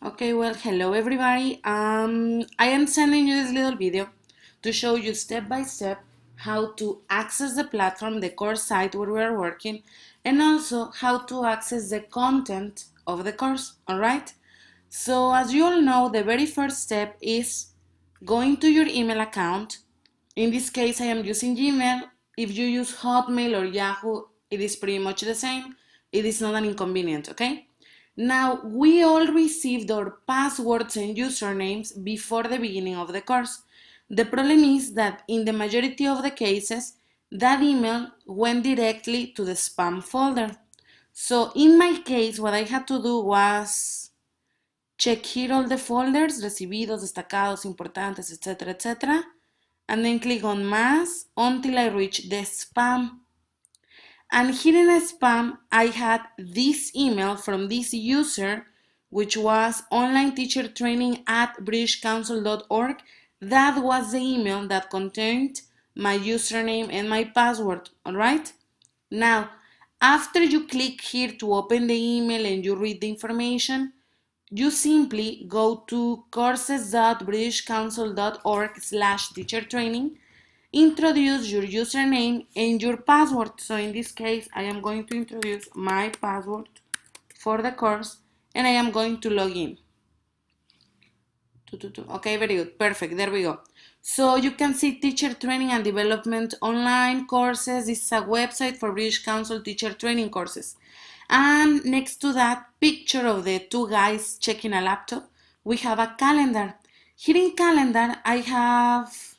Okay, well, hello everybody. I am sending you this little video to show you step by step how to access the platform, the course site where we are working, and also how to access the content of the course. All right. So, as you all know, the very first step is going to your email account. In this case, I am using Gmail. If you use Hotmail or Yahoo, it is pretty much the same. It is not an inconvenience, okay? Now, we all received our passwords and usernames before the beginning of the course. The problem is that in the majority of the cases, that email went directly to the spam folder. So in my case, what I had to do was check here all the folders, recibidos, destacados, importantes, etc., etc., and then click on más until I reach the spam. And here in the spam, I had this email from this user, which was onlineteachertraining at britishcouncil.org. That was the email that contained my username and my password, all right? Now, after you click here to open the email and you read the information, you simply go to courses.britishcouncil.org/teacher-training, introduce your username and your password. So in this case, I am going to introduce my password for the course and I am going to log in. Okay, very good. Perfect. There we go. So you can see Teacher Training and Development Online Courses. This is a website for British Council teacher training courses. And next to that picture of the two guys checking a laptop, we have a calendar. Here in calendar, I have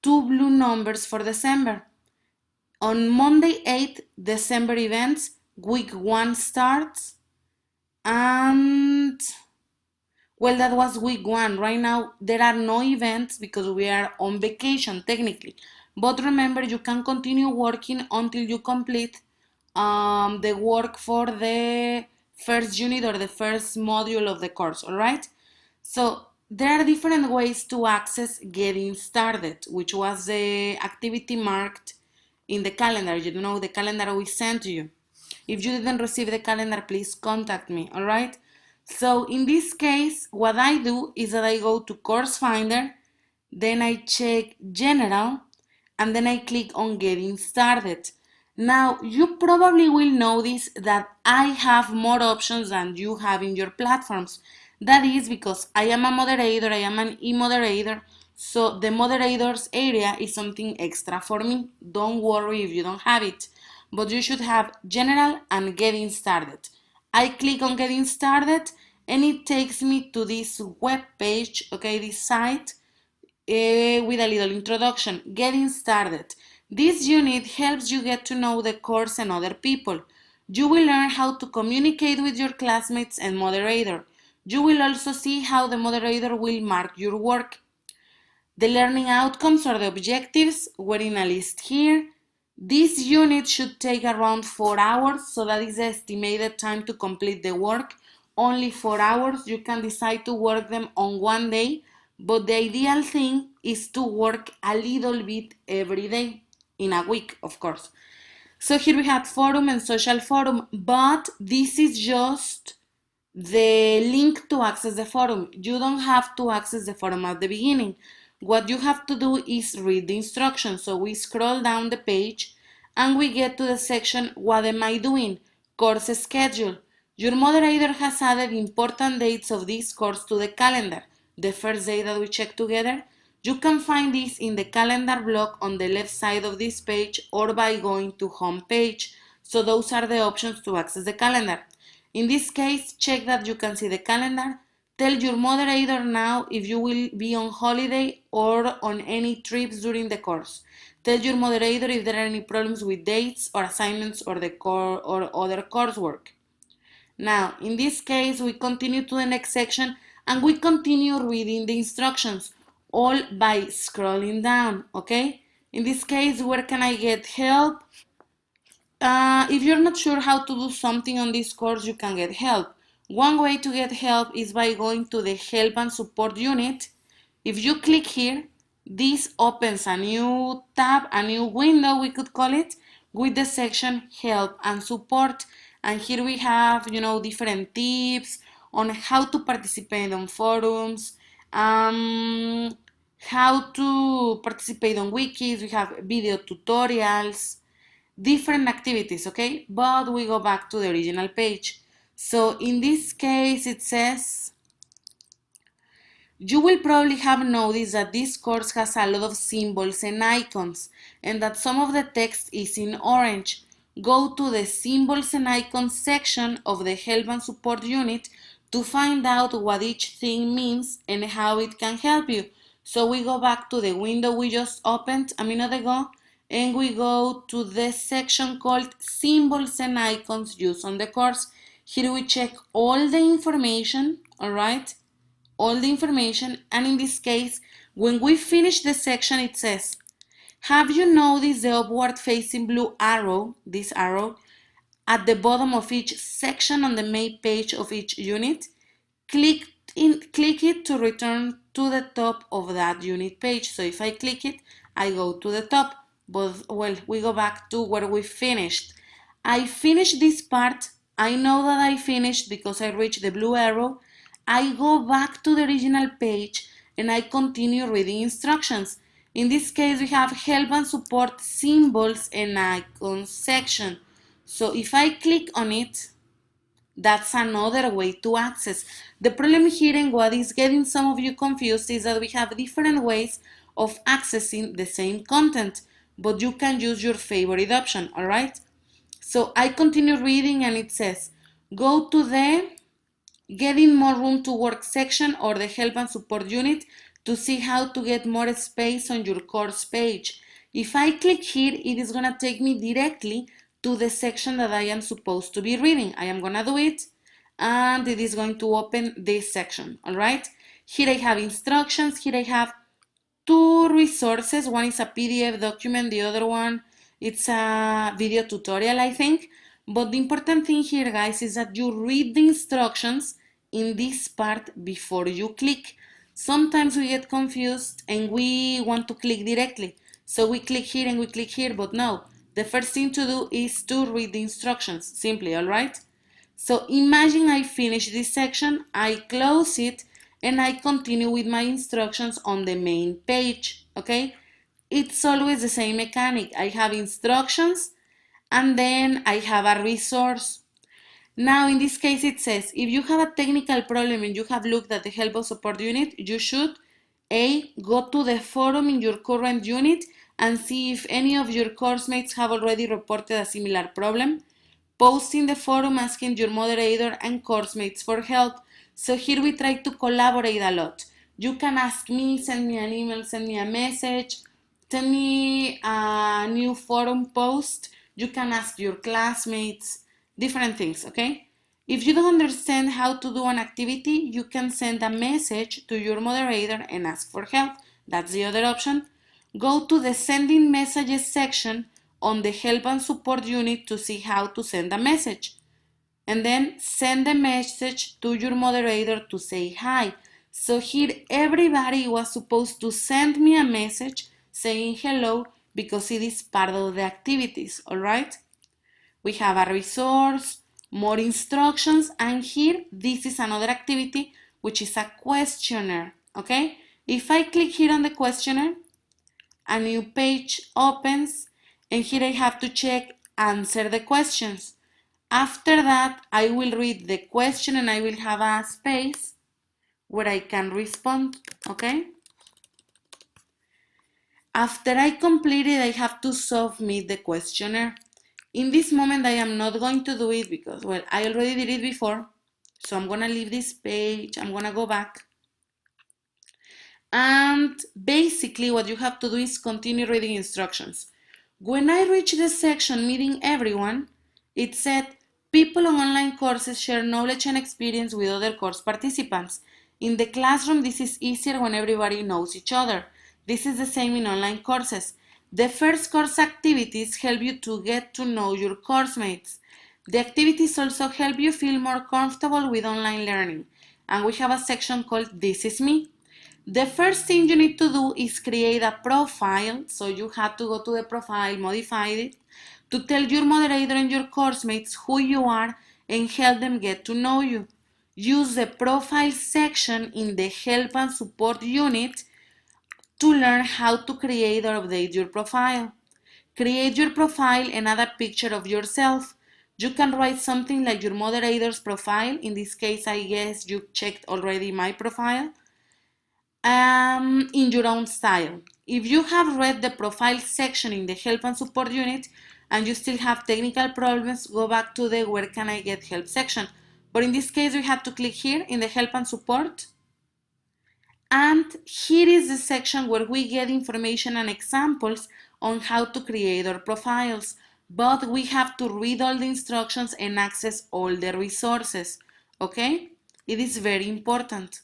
two blue numbers for December. On Monday 8th, December events, week 1 starts, and well, that was week 1. Right now, there are no events because we are on vacation technically. But remember, you can continue working until you complete the work for the first unit or the first module of the course, all right? So there are different ways to access getting started, which was the activity marked in the calendar, the calendar we sent to you. If you didn't receive the calendar, please contact me, all right? So in this case, what I do is that I go to Course Finder, then I check General, and then I click on Getting Started. Now, you probably will notice that I have more options than you have in your platforms. That is because I am a moderator, I am an e-moderator, so the moderators area is something extra for me. Don't worry if you don't have it, but you should have General and Getting Started. I click on Getting Started and it takes me to this web page, okay, this site with a little introduction. Getting started. This unit helps you get to know the course and other people. You will learn how to communicate with your classmates and moderator. You will also see how the moderator will mark your work. The learning outcomes or the objectives were in a list here. This unit should take around 4 hours, so that is the estimated time to complete the work. Only 4 hours. You can decide to work them on one day, but the ideal thing is to work a little bit every day, in a week, of course. So here we have forum and social forum, but this is just the link to access the forum. You don't have to access the forum at the beginning. What you have to do is read the instructions. So we scroll down the page and we get to the section, what am I doing? Course schedule. Your moderator has added important dates of this course to the calendar. The first day that we check together. You can find this in the calendar block on the left side of this page or by going to home page. So those are the options to access the calendar. In this case, check that you can see the calendar. Tell your moderator now if you will be on holiday or on any trips during the course. Tell your moderator if there are any problems with dates or assignments or or other coursework. Now, in this case, we continue to the next section and we continue reading the instructions, all by scrolling down, okay? In this case, where can I get help? If you're not sure how to do something on this course, you can get help. One way to get help is by going to the Help and Support unit. If you click here, this opens a new tab, a new window, we could call it, with the section Help and Support. And here we have, different tips on how to participate on forums, how to participate on wikis. We have video tutorials, different activities, okay? But we go back to the original page. So in this case, it says, you will probably have noticed that this course has a lot of symbols and icons, and that some of the text is in orange. Go to the Symbols and Icons section of the Help and Support unit to find out what each thing means and how it can help you. So we go back to the window we just opened a minute ago, and we go to the section called Symbols and Icons used on the course. Here we check all the information, all right? All the information, and in this case, when we finish the section, it says, have you noticed the upward facing blue arrow, this arrow, at the bottom of each section on the main page of each unit? Click it to return to the top of that unit page. So if I click it, I go to the top, but well, we go back to where we finished. I finished this part. I know that I finished because I reached the blue arrow. I go back to the original page and I continue reading instructions. In this case, we have Help and Support Symbols and Icons section. So if I click on it, that's another way to access. The problem here and what is getting some of you confused is that we have different ways of accessing the same content, but you can use your favorite option, all right? So I continue reading and it says, go to the Getting More Room to Work section or the Help and Support unit to see how to get more space on your course page. If I click here, it is going to take me directly to the section that I am supposed to be reading. I am going to do it, and it is going to open this section, all right? Here I have instructions. Here I have two resources. One is a PDF document, the other one it's a video tutorial, I think. But the important thing here, guys, is that you read the instructions in this part before you click. Sometimes we get confused and we want to click directly. So we click here and we click here, but no. The first thing to do is to read the instructions, simply, all right? So imagine I finish this section, I close it, and I continue with my instructions on the main page, okay? It's always the same mechanic. I have instructions, and then I have a resource. Now, in this case, it says, if you have a technical problem and you have looked at the Help and Support unit, you should A. Go to the forum in your current unit and see if any of your course mates have already reported a similar problem. Post in the forum asking your moderator and course mates for help. So here we try to collaborate a lot. You can ask me, send me an email, send me a message, send me a new forum post. You can ask your classmates, different things, okay? If you don't understand how to do an activity, you can send a message to your moderator and ask for help. That's the other option. Go to the Sending Messages section on the Help and Support unit to see how to send a message. And then send a message to your moderator to say hi. So here everybody was supposed to send me a message saying hello because it is part of the activities, all right? We have a resource, more instructions, and here this is another activity which is a questionnaire, okay? If I click here on the questionnaire, a new page opens, and here I have to check answer the questions. After that, I will read the question and I will have a space where I can respond, okay? After I complete it, I have to submit the questionnaire. In this moment, I am not going to do it because, well, I already did it before. So I'm gonna leave this page, I'm gonna go back. And basically what you have to do is continue reading instructions. When I reached the section meeting everyone, it said, people on online courses share knowledge and experience with other course participants. In the classroom, this is easier when everybody knows each other. This is the same in online courses. The first course activities help you to get to know your course mates. The activities also help you feel more comfortable with online learning. And we have a section called This Is Me. The first thing you need to do is create a profile. So you have to go to the profile, modify it, to tell your moderator and your course mates who you are and help them get to know you. use the profile section in the help and support unit to learn how to create or update your profile. Create your profile and add a picture of yourself. You can write something like your moderator's profile. In this case, I guess you checked already my profile. In your own style. If you have read the profile section in the help and support unit and you still have technical problems, go back to the where can I get help section. But in this case, we have to click here in the help and support. And here is the section where we get information and examples on how to create our profiles. But we have to read all the instructions and access all the resources. Okay? It is very important.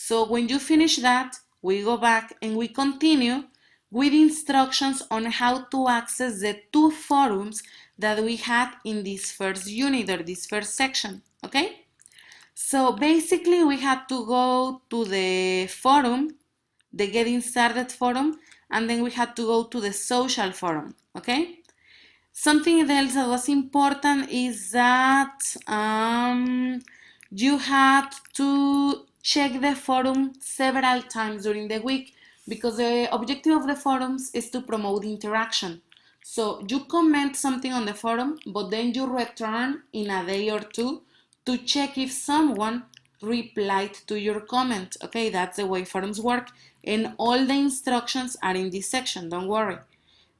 So when you finish that, we go back and we continue with instructions on how to access the two forums that we had in this first unit or this first section, okay? So basically we had to go to the forum, the Getting Started forum, and then we had to go to the social forum, okay? Something else that was important is that you had to check the forum several times during the week because the objective of the forums is to promote interaction. So you comment something on the forum, but then you return in a day or two to check if someone replied to your comment. Okay, that's the way forums work. And all the instructions are in this section, don't worry.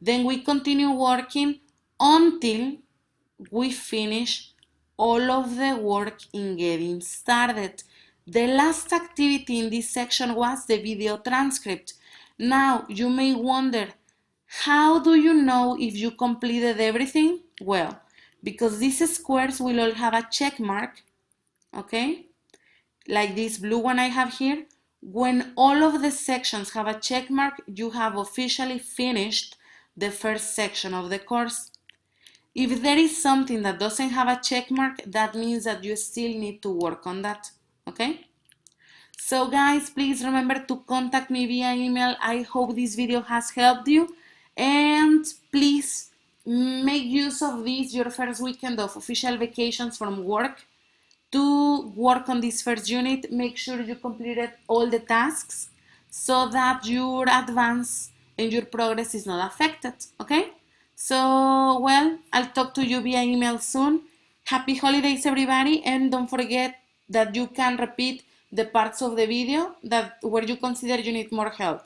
Then we continue working until we finish all of the work in getting started. The last activity in this section was the video transcript. Now, you may wonder, how do you know if you completed everything? Well, because these squares will all have a check mark, okay? Like this blue one I have here. When all of the sections have a check mark, you have officially finished the first section of the course. If there is something that doesn't have a check mark, that means that you still need to work on that, okay? So guys, please remember to contact me via email. I hope this video has helped you. And please make use of this, your first weekend of official vacations from work, to work on this first unit. Make sure you completed all the tasks so that your advance and your progress is not affected, okay? So, well, I'll talk to you via email soon. Happy holidays, everybody, and don't forget that you can repeat the parts of the video that where you consider you need more help.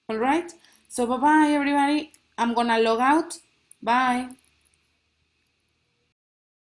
All right? So, bye-bye, everybody. I'm gonna log out. Bye.